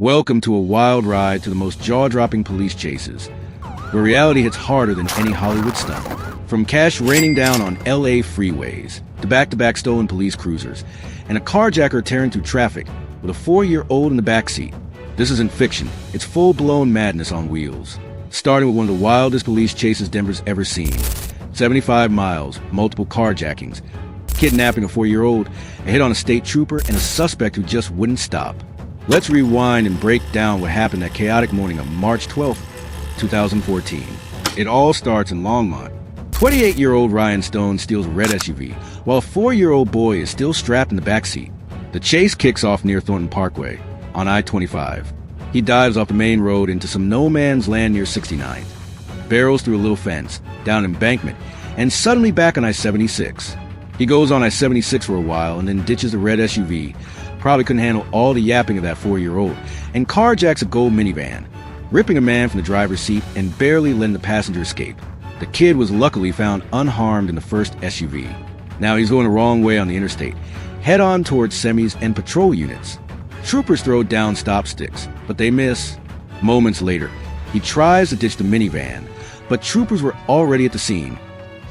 Welcome to a wild ride to the most jaw-dropping police chases, where reality hits harder than any Hollywood stunt. From cash raining down on LA freeways, to back-to-back stolen police cruisers, and a carjacker tearing through traffic with a 4-year-old in the backseat. This isn't fiction, it's full-blown madness on wheels. Starting with one of the wildest police chases Denver's ever seen. 75 miles, multiple carjackings, kidnapping a 4-year-old, a hit on a state trooper, and a suspect who just wouldn't stop. Let's rewind and break down what happened that chaotic morning of March 12, 2014. It all starts in Longmont. 28-year-old Ryan Stone steals a red SUV, while a 4-year-old boy is still strapped in the backseat. The chase kicks off near Thornton Parkway, on I-25. He dives off the main road into some no-man's land near 69th, barrels through a little fence, down an embankment, and suddenly back on I-76. He goes on I-76 for a while and then ditches the red SUV, probably couldn't handle all the yapping of that 4-year-old, and carjacks a gold minivan, ripping a man from the driver's seat and barely letting the passenger escape. The kid was luckily found unharmed in the first SUV. Now he's going the wrong way on the interstate, head-on towards semis and patrol units. Troopers throw down stop sticks, but they miss. Moments later, he tries to ditch the minivan, but troopers were already at the scene,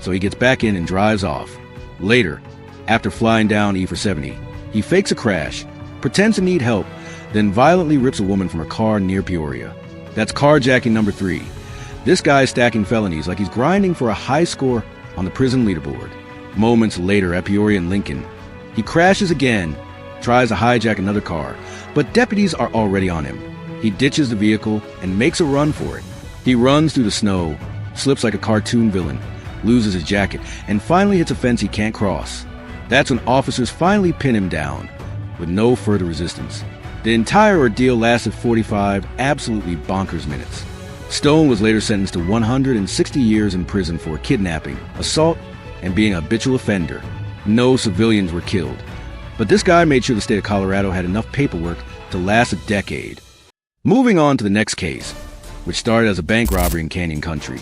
so he gets back in and drives off. Later, after flying down E470, he fakes a crash, pretends to need help, then violently rips a woman from her car near Peoria. That's carjacking number 3. This guy's stacking felonies like he's grinding for a high score on the prison leaderboard. Moments later at Peoria and Lincoln, he crashes again, tries to hijack another car, but deputies are already on him. He ditches the vehicle and makes a run for it. He runs through the snow, slips like a cartoon villain, loses his jacket, and finally hits a fence he can't cross. That's when officers finally pin him down, with no further resistance. The entire ordeal lasted 45 absolutely bonkers minutes. Stone was later sentenced to 160 years in prison for kidnapping, assault, and being a habitual offender. No civilians were killed, but this guy made sure the state of Colorado had enough paperwork to last a decade. Moving on to the next case, which started as a bank robbery in Canyon Country,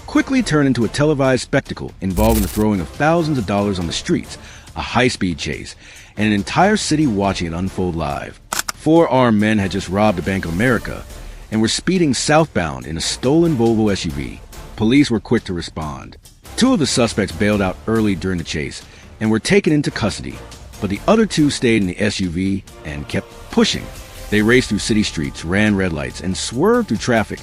quickly turned into a televised spectacle involving the throwing of thousands of dollars on the streets, a high-speed chase, and an entire city watching it unfold live. 4 armed men had just robbed a Bank of America and were speeding southbound in a stolen Volvo SUV. Police were quick to respond. 2 of the suspects bailed out early during the chase and were taken into custody, but the other 2 stayed in the SUV and kept pushing. They raced through city streets, ran red lights, and swerved through traffic,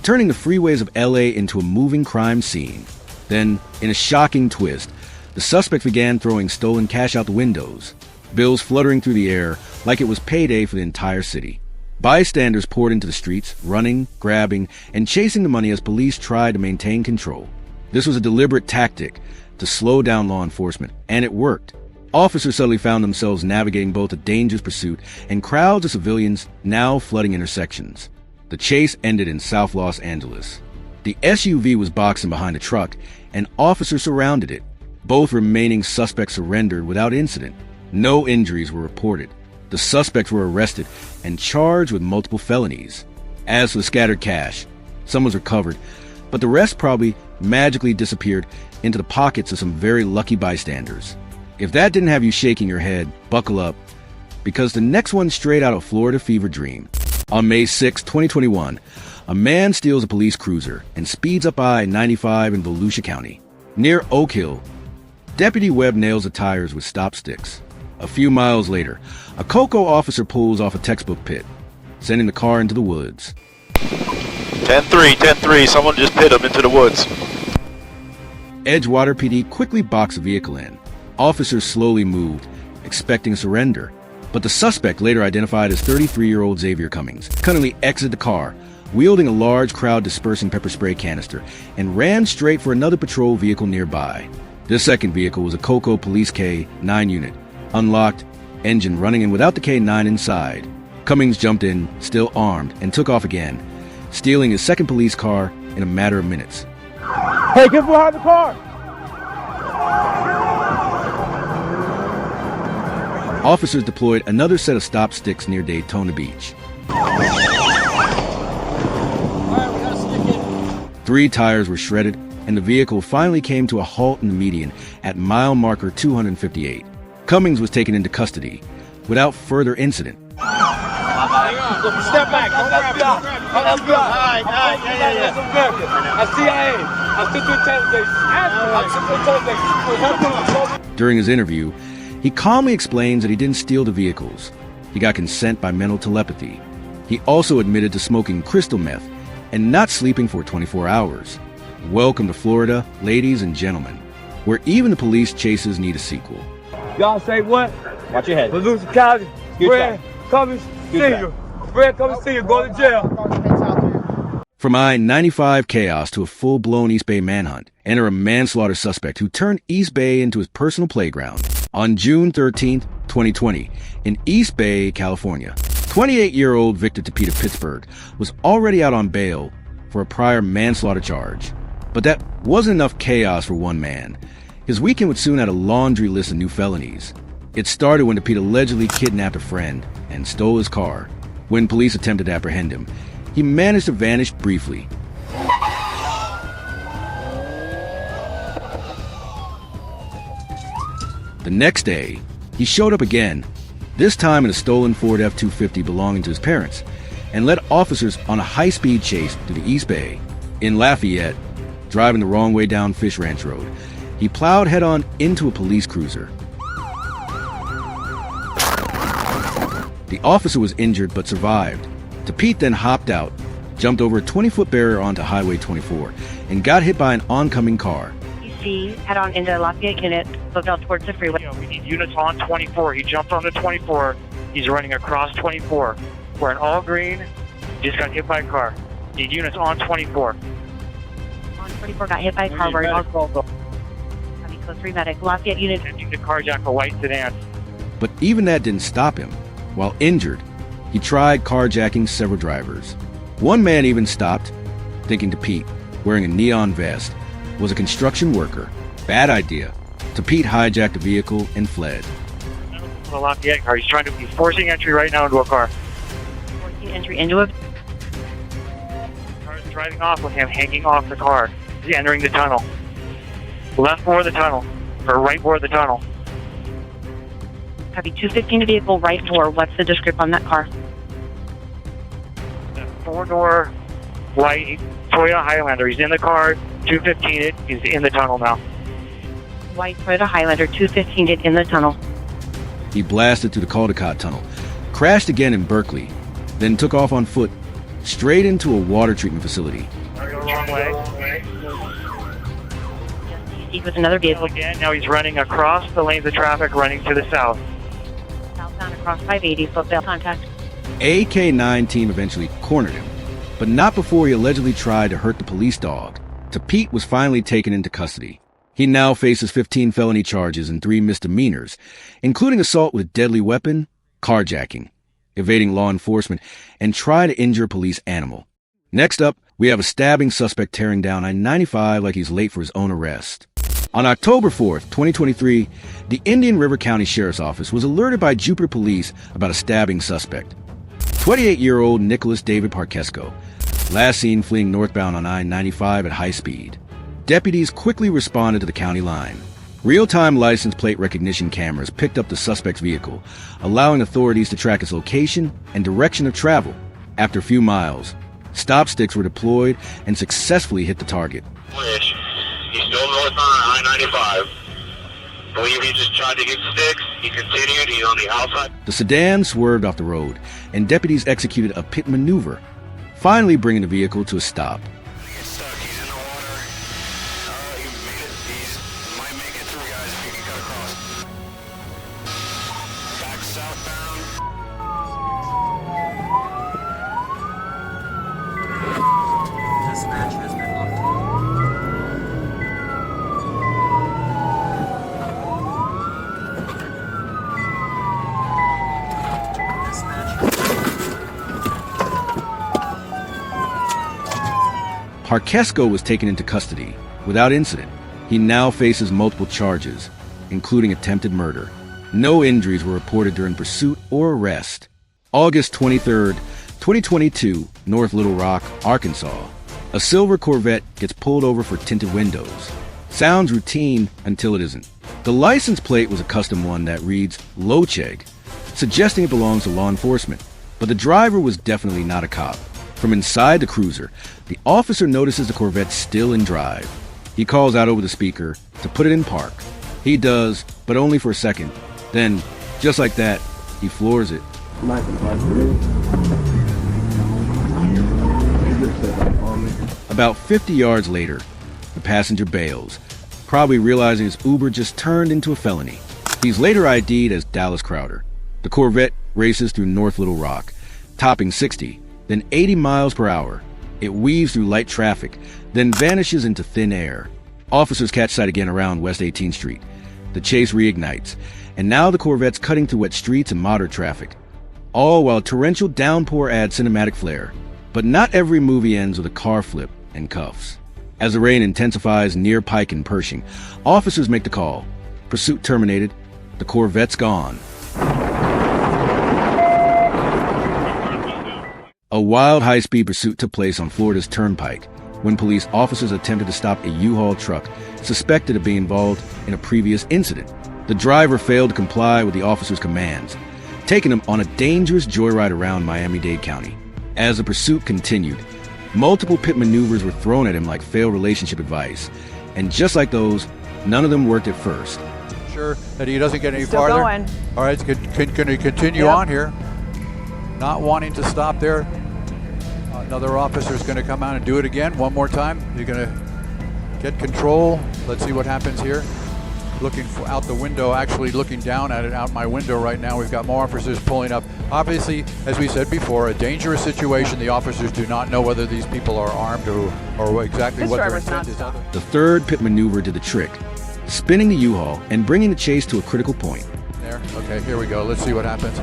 turning the freeways of LA into a moving crime scene. Then, in a shocking twist, the suspects began throwing stolen cash out the windows, bills fluttering through the air like it was payday for the entire city. Bystanders poured into the streets, running, grabbing, and chasing the money as police tried to maintain control. This was a deliberate tactic to slow down law enforcement, and it worked. Officers suddenly found themselves navigating both a dangerous pursuit and crowds of civilians now flooding intersections. The chase ended in South Los Angeles. The SUV was boxing behind a truck, and officers surrounded it. Both remaining suspects surrendered without incident. No injuries were reported. The suspects were arrested and charged with multiple felonies. As for the scattered cash, some was recovered, but the rest probably magically disappeared into the pockets of some very lucky bystanders. If that didn't have you shaking your head, buckle up, because the next one's straight out of Florida fever dream. On May 6, 2021, a man steals a police cruiser and speeds up I-95 in Volusia County. Near Oak Hill, Deputy Webb nails the tires with stop sticks. A few miles later, a Cocoa officer pulls off a textbook pit, sending the car into the woods. 10-3, 10-3, someone just pit him into the woods. Edgewater PD quickly boxed the vehicle in. Officers slowly moved, expecting a surrender. But the suspect, later identified as 33-year-old Xavier Cummings, cunningly exited the car, wielding a large crowd-dispersing pepper spray canister, and ran straight for another patrol vehicle nearby. This second vehicle was a Cocoa Police K-9 unit, unlocked, engine running and without the K-9 inside. Cummings jumped in, still armed, and took off again, stealing his second police car in a matter of minutes. Hey, get behind the car! Officers deployed another set of stop sticks near Daytona Beach. 3 tires were shredded, and the vehicle finally came to a halt in the median at mile marker 258. Cummings was taken into custody without further incident. Step back. Don't grab it. I'm FBI. I'm CIA. I'm Central Intelligence. During his interview, he calmly explains that he didn't steal the vehicles. He got consent by mental telepathy. He also admitted to smoking crystal meth and not sleeping for 24 hours. Welcome to Florida, ladies and gentlemen, where even the police chases need a sequel. Y'all say what? Watch your head. Volusia County. Fred Cummings Sr. Fred Cummings Sr. Go to jail. From I-95 chaos to a full-blown East Bay manhunt, enter a manslaughter suspect who turned East Bay into his personal playground. On June 13th, 2020, in East Bay, California, 28-year-old Victor Tepita Pittsburgh was already out on bail for a prior manslaughter charge. But that wasn't enough chaos for one man. His weekend would soon add a laundry list of new felonies. It started when Tepita allegedly kidnapped a friend and stole his car. When police attempted to apprehend him, he managed to vanish briefly. The next day, he showed up again, this time in a stolen Ford F-250 belonging to his parents, and led officers on a high-speed chase through the East Bay. In Lafayette, driving the wrong way down Fish Ranch Road, he plowed head-on into a police cruiser. The officer was injured but survived. Tepita then hopped out, jumped over a 20-foot barrier onto Highway 24, and got hit by an oncoming car. Head on into Lafayette unit, look out towards the freeway. We need units on 24. He jumped onto 24. He's running across 24. We're in all green. Just got hit by a car. Need units on 24. On 24 got hit by a car. We're in all code 3 medic. Lafayette unit. Attempting to carjack a white sedan. But even that didn't stop him. While injured, he tried carjacking several drivers. One man even stopped, thinking Tepita, wearing a neon vest, was a construction worker. Bad idea. Tepita hijacked the vehicle and fled. The Lafayette car. He's forcing entry right now into a car. Forcing entry into a Car is driving off with him hanging off the car. He's entering the tunnel. Left bore of the tunnel, or right bore of the tunnel. Copy 215 vehicle, right door. What's the description on that car? 4-door white Toyota Highlander. He's in the car. 215 it. He's in the tunnel now. White Toyota Highlander, 215 it in the tunnel. He blasted through the Caldecott Tunnel, crashed again in Berkeley, then took off on foot, straight into a water treatment facility. Wrong way. Just with another vehicle. Again, now he's running across the lanes of traffic, running to the south. Southbound across 580, footbell contact. AK-9 team eventually cornered him, but not before he allegedly tried to hurt the police dog. Tepita was finally taken into custody. He now faces 15 felony charges and 3 misdemeanors, including assault with deadly weapon, carjacking, evading law enforcement, and trying to injure a police animal. Next up, we have a stabbing suspect tearing down I-95 like he's late for his own arrest. On October 4th, 2023, the Indian River County Sheriff's Office was alerted by Jupiter Police about a stabbing suspect. 28-year-old Nicholas David Parkesco, last seen fleeing northbound on I-95 at high speed. Deputies quickly responded to the county line. Real-time license plate recognition cameras picked up the suspect's vehicle, allowing authorities to track his location and direction of travel. After a few miles, stop sticks were deployed and successfully hit the target. He's still north on I-95. Believe he just tried to get sticks. He continued. He's on the outside. The sedan swerved off the road, and deputies executed a pit maneuver, finally bringing the vehicle to a stop. He's stuck. He's in the water. He made it. He might make it through, guys, if he can cut across. Back southbound. Dispatch has been locked. Parkesco was taken into custody without incident. He now faces multiple charges, including attempted murder. No injuries were reported during pursuit or arrest. August 23rd, 2022, North Little Rock, Arkansas. A silver Corvette gets pulled over for tinted windows. Sounds routine until it isn't. The license plate was a custom one that reads Locheg, suggesting it belongs to law enforcement. But the driver was definitely not a cop. From inside the cruiser, the officer notices the Corvette's still in drive. He calls out over the speaker to put it in park. He does, but only for a second. Then, just like that, he floors it. About 50 yards later, the passenger bails, probably realizing his Uber just turned into a felony. He's later ID'd as Dallas Crowder. The Corvette races through North Little Rock, topping 60, then 80 miles per hour. It weaves through light traffic, then vanishes into thin air. Officers catch sight again around West 18th Street. The chase reignites, and now the Corvette's cutting through wet streets and moderate traffic. All while torrential downpour adds cinematic flair. But not every movie ends with a car flip and cuffs. As the rain intensifies near Pike and Pershing, officers make the call. Pursuit terminated. The Corvette's gone. A wild high-speed pursuit took place on Florida's Turnpike when police officers attempted to stop a U-Haul truck suspected of being involved in a previous incident. The driver failed to comply with the officer's commands, taking him on a dangerous joyride around Miami-Dade County. As the pursuit continued, multiple pit maneuvers were thrown at him like failed relationship advice. And just like those, none of them worked at first. Sure that he doesn't get any Still farther. going. All right, can he continue on here? Not wanting to stop there. Another officer is going to come out and do it again one more time. You're going to get control. Let's see what happens here. Looking out the window, actually looking down at it out my window right now. We've got more officers pulling up. Obviously, as we said before, a dangerous situation. The officers do not know whether these people are armed or exactly what their intent is. The third pit maneuver did the trick, spinning the U-Haul and bringing the chase to a critical point. There. Okay, here we go. Let's see what happens.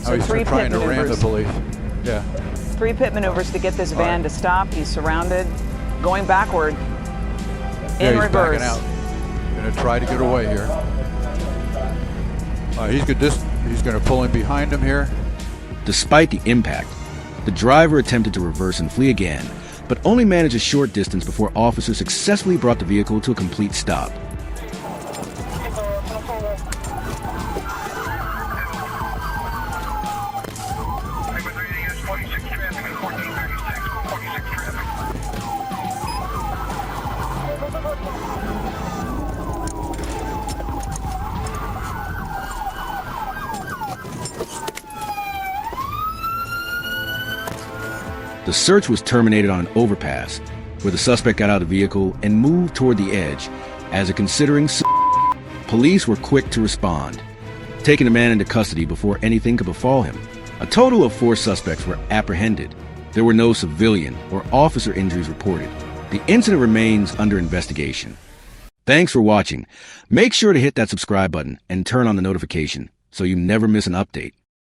So he's three trying pit to ram the maneuvers. police. Yeah. 3 pit maneuvers to get this van to stop. He's surrounded, going backward, in he's reverse. backing out. Going to try to get away here. He's going to pull in behind him here. Despite the impact, the driver attempted to reverse and flee again, but only managed a short distance before officers successfully brought the vehicle to a complete stop. The search was terminated on an overpass, where the suspect got out of the vehicle and moved toward the edge. As a considering police were quick to respond, taking the man into custody before anything could befall him. A total of 4 suspects were apprehended. There were no civilian or officer injuries reported. The incident remains under investigation. Thanks for watching. Make sure to hit that subscribe button and turn on the notification so you never miss an update.